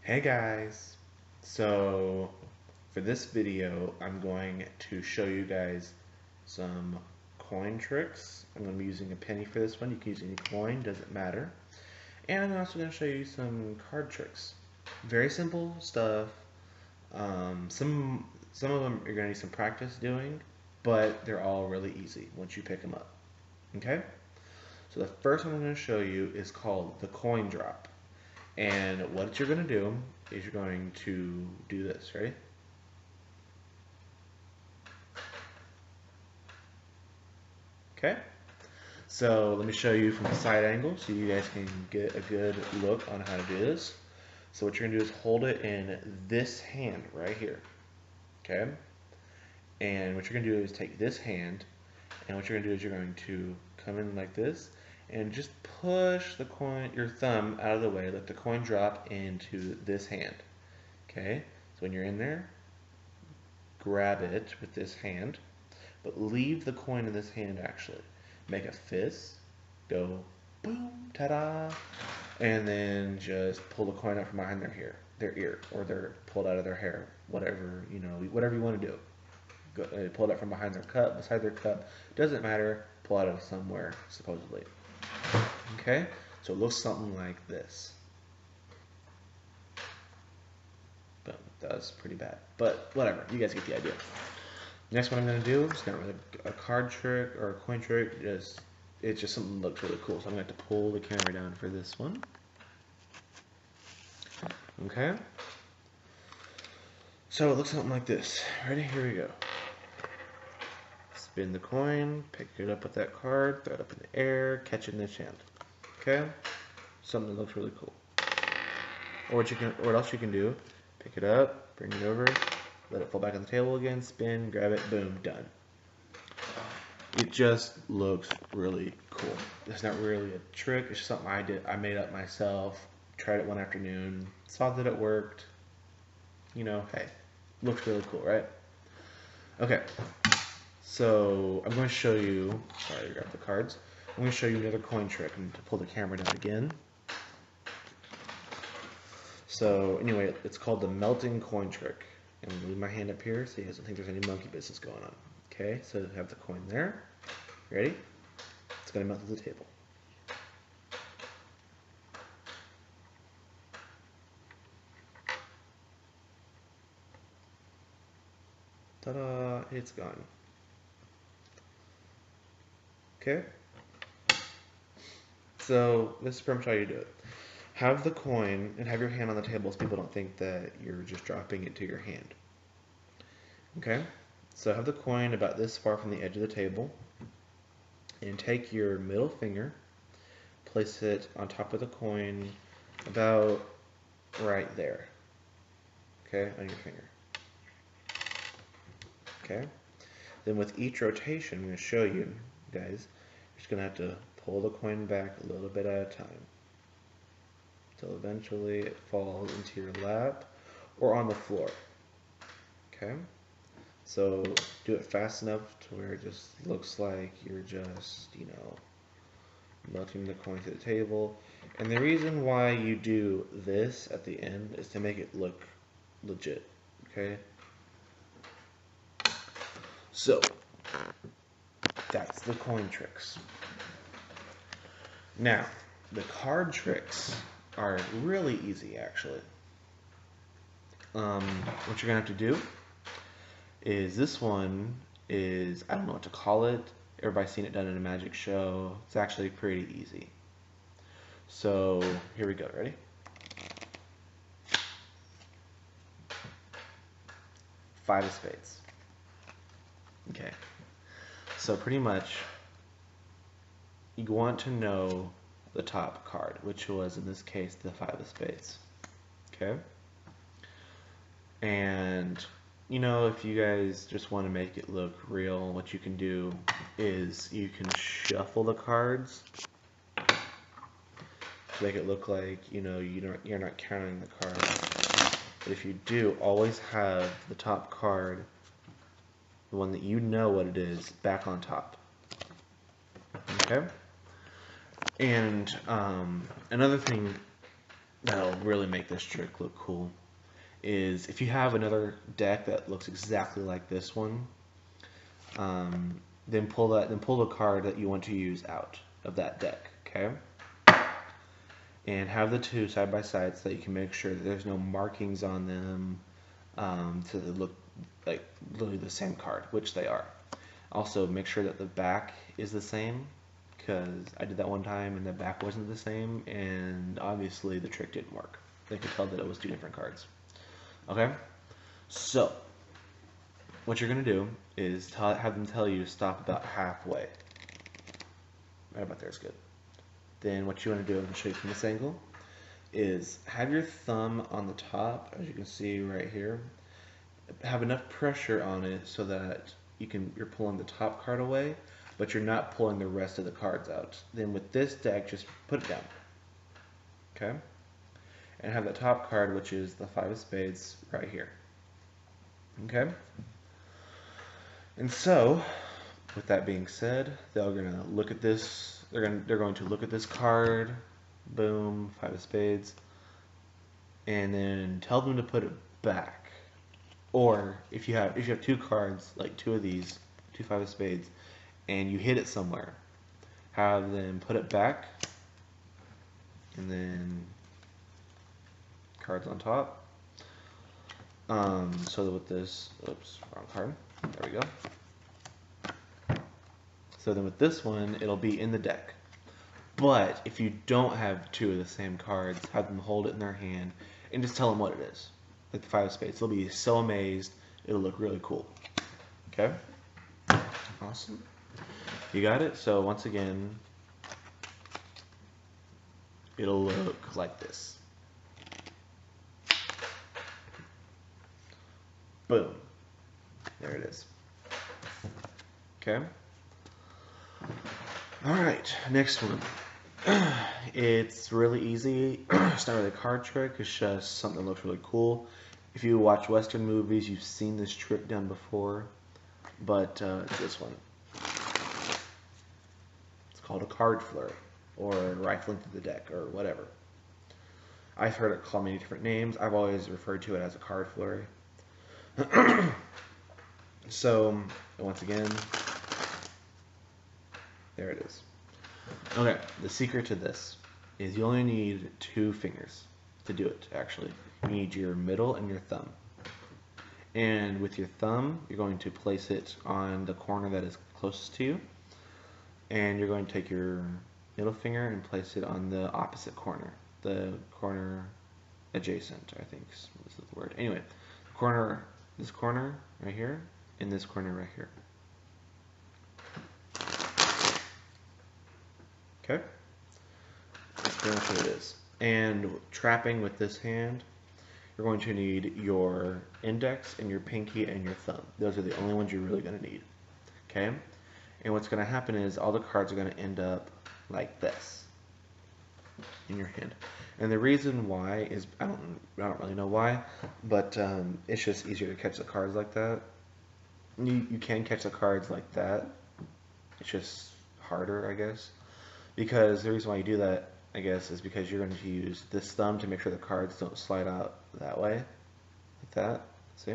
Hey guys! So for this video I'm going to show you guys some coin tricks. I'm going to be using a penny for this one. You can use any coin, doesn't matter. And I'm also going to show you some card tricks. Very simple stuff. Some of them you're going to need some practice doing, but they're all really easy once you pick them up. Okay? So the first one I'm going to show you is called the coin drop. And what you're going to do is you're going to do this, ready? Okay, so let me show you from the side angle so you guys can get a good look on how to do this. So what you're going to do is hold it in this hand right here, okay? And what you're going to do is take this hand, and what you're going to do is you're going to come in like this, and just push the coin, your thumb out of the way, let the coin drop into this hand, okay? So when you're in there, grab it with this hand, but leave the coin in this hand actually. Make a fist, go boom, ta-da, and then just pull the coin out from behind their ear, or they're pulled out of their hair, whatever, whatever you want to do. Go, pull it out from behind their cup, beside their cup, doesn't matter, pull out of somewhere, supposedly. Okay, so it looks something like this. Boom, that's pretty bad, but whatever, you guys get the idea. Next one I'm going to do is not really a card trick or a coin trick, it's just something that looks really cool. So I'm going to have to pull the camera down for this one. Okay. So it looks something like this. Ready? Here we go. Spin the coin, pick it up with that card, throw it up in the air, catch it in this hand. Okay? Something that looks really cool. Or what else you can do, pick it up, bring it over, let it fall back on the table again, spin, grab it, boom, done. It just looks really cool. It's not really a trick, it's just something I made up myself, tried it one afternoon, saw that it worked. Hey, looks really cool, right? Okay, so I'm going to show you, sorry, I grabbed the cards. I'm going to show you another coin trick. I'm going to pull the camera down again. So anyway, it's called the melting coin trick. I'm going to leave my hand up here so you guys don't think there's any monkey business going on. Okay, so I have the coin there. Ready? It's going to melt to the table. Ta-da! It's gone. Okay? So this is pretty much how you do it. Have the coin and have your hand on the table so people don't think that you're just dropping it to your hand. Okay? So have the coin about this far from the edge of the table, and take your middle finger, place it on top of the coin about right there. Okay, on your finger. Okay? Then with each rotation, I'm going to show you guys, you're just going to have to pull the coin back a little bit at a time until eventually it falls into your lap or on the floor. Okay? So do it fast enough to where it just looks like you're just, melting the coin to the table. And the reason why you do this at the end is to make it look legit. Okay? So, that's the coin tricks. Now, the card tricks are really easy, actually. What you're going to have to do is this one is, I don't know what to call it. Everybody's seen it done in a magic show. It's actually pretty easy. So, here we go. Ready? Five of spades. Okay. So pretty much, you want to know the top card, which was, in this case, the five of spades. Okay? And, if you guys just want to make it look real, what you can do is you can shuffle the cards to make it look like, you're not counting the cards. But if you do, always have the top card, the one that you know what it is, back on top. Okay? And another thing that'll really make this trick look cool is if you have another deck that looks exactly like this one, then pull the card that you want to use out of that deck, okay? And have the two side by side so that you can make sure that there's no markings on them to look like literally the same card, which they are. Also, make sure that the back is the same, because I did that one time and the back wasn't the same, and obviously the trick didn't work. They could tell that it was two different cards. Okay? So, what you're going to do is have them tell you to stop about halfway. Right about there is good. Then what you want to do, I'm going to show you from this angle, is have your thumb on the top, as you can see right here. Have enough pressure on it so that you're pulling the top card away, but you're not pulling the rest of the cards out. Then with this deck, just put it down. Okay? And have the top card, which is the 5 of spades, right here. Okay? And so, with that being said, they're gonna look at this. They're going to look at this card. Boom, 5 of spades, and then tell them to put it back. Or if you have two cards, like two of these, 2 5 of spades, and you hit it somewhere, have them put it back, and then cards on top. So with this, oops, wrong card. There we go. So then with this one, it'll be in the deck. But if you don't have two of the same cards, have them hold it in their hand and just tell them what it is. Like the 5 of spades. They'll be so amazed. It'll look really cool. Okay? Awesome. You got it? So once again, it'll look like this. Boom. There it is. Okay? Alright, next one. It's really easy. It's not really a card trick. It's just something that looks really cool. If you watch Western movies, you've seen this trick done before. But it's this one. It's called a card flurry, or rifling through the deck, or whatever. I've heard it called many different names. I've always referred to it as a card flurry. So, once again, there it is. Okay, the secret to this is you only need 2 fingers to do it, actually. You need your middle and your thumb. And with your thumb, you're going to place it on the corner that is closest to you. And you're going to take your middle finger and place it on the opposite corner. The corner adjacent, I think is the word. Anyway, this corner right here, and this corner right here. Okay? That's pretty much what it is. And trapping with this hand, you're going to need your index and your pinky and your thumb. Those are the only ones you're really going to need. Okay? And what's going to happen is all the cards are going to end up like this in your hand. And the reason why is, I don't really know why, but it's just easier to catch the cards like that. You can catch the cards like that. It's just harder, I guess. Because the reason why you do that, I guess, is because you're going to use this thumb to make sure the cards don't slide out that way. Like that. See?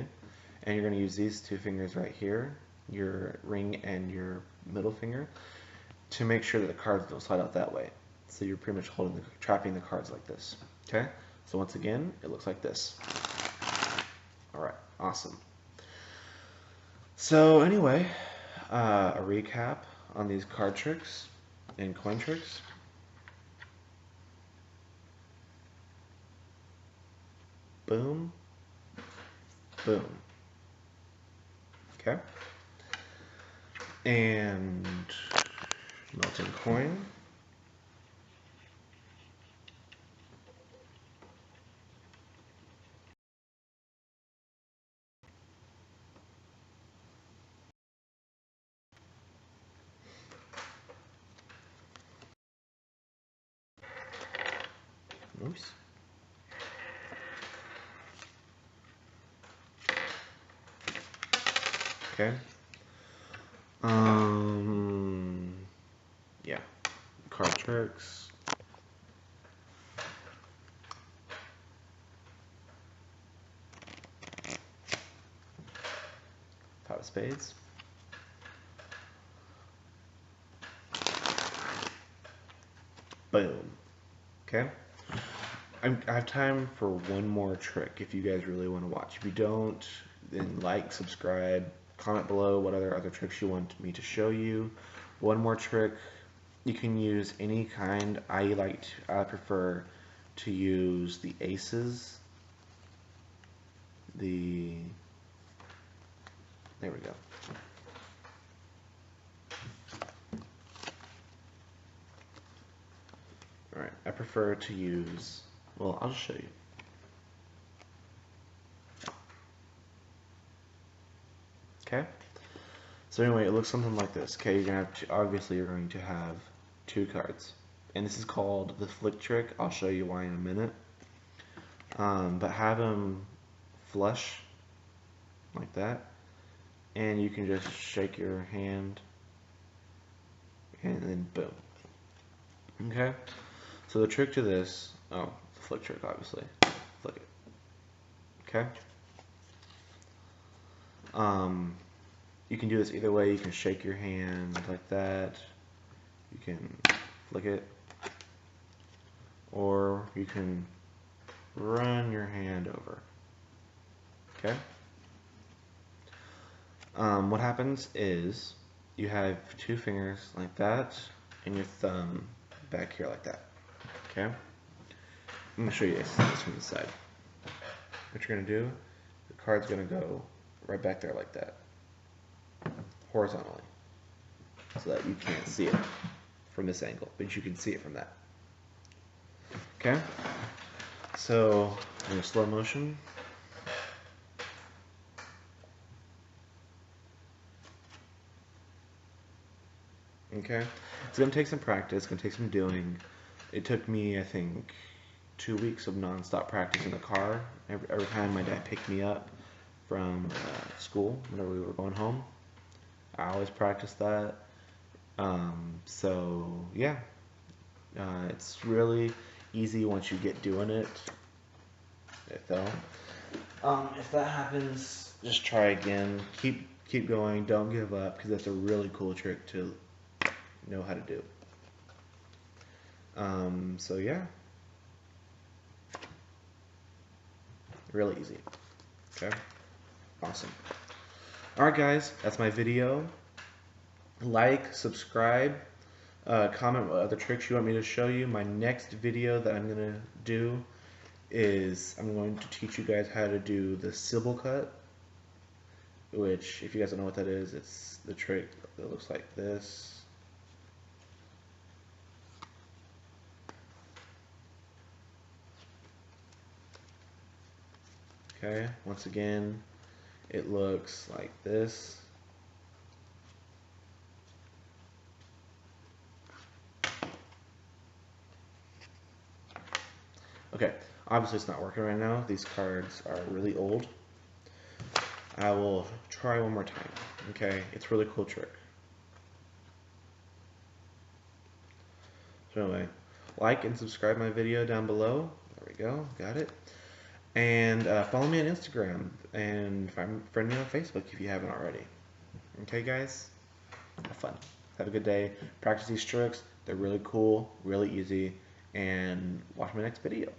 And you're going to use these 2 fingers right here, your ring and your middle finger, to make sure that the cards don't slide out that way. So you're pretty much trapping the cards like this. Okay? So once again, it looks like this. Alright, awesome. So anyway, a recap on these card tricks and coin tricks. Boom. Boom. Okay? And melting coin. Oops. Okay. Yeah. Card tricks. spades. Boom. Okay. I have time for one more trick if you guys really want to watch. If you don't, then like, subscribe, comment below what other tricks you want me to show you. One more trick. You can use any kind. I prefer to use the aces. There we go. Alright, I prefer to use, well, I'll just show you. Okay? So anyway, it looks something like this. Okay, you're gonna have to, obviously you're going to have 2 cards. And this is called the flick trick. I'll show you why in a minute. But have them flush like that. And you can just shake your hand and then boom. Okay? So the trick to this, oh, flick trick obviously. Flick it. Okay? You can do this either way. You can shake your hand like that. You can flick it. Or you can run your hand over. Okay? What happens is you have 2 fingers like that and your thumb back here like that. Okay? I'm going to show you this from the side. What you're going to do, the card's going to go right back there like that, horizontally, so that you can't see it from this angle, but you can see it from that. Okay? So, in slow motion. Okay? It's going to take some practice, it's going to take some doing. It took me, I think, 2 weeks of non-stop practice in the car. Every time my dad picked me up from school, whenever we were going home, I always practiced that. So, yeah. It's really easy once you get doing it. If that happens, just try again. Keep going. Don't give up, because that's a really cool trick to know how to do. So yeah, really easy. Okay, awesome. All right, guys, that's my video. Like, subscribe, comment what other tricks you want me to show you. My next video that I'm gonna do is I'm going to teach you guys how to do the Sybil cut, which, if you guys don't know what that is, it's the trick that looks like this. Okay, once again, it looks like this. Okay, obviously it's not working right now. These cards are really old. I will try one more time. Okay, it's a really cool trick. So anyway, like and subscribe my video down below. There we go, got it. And follow me on Instagram and friend me on Facebook if you haven't already. Okay, guys? Have fun. Have a good day. Practice these tricks. They're really cool, really easy. And watch my next video.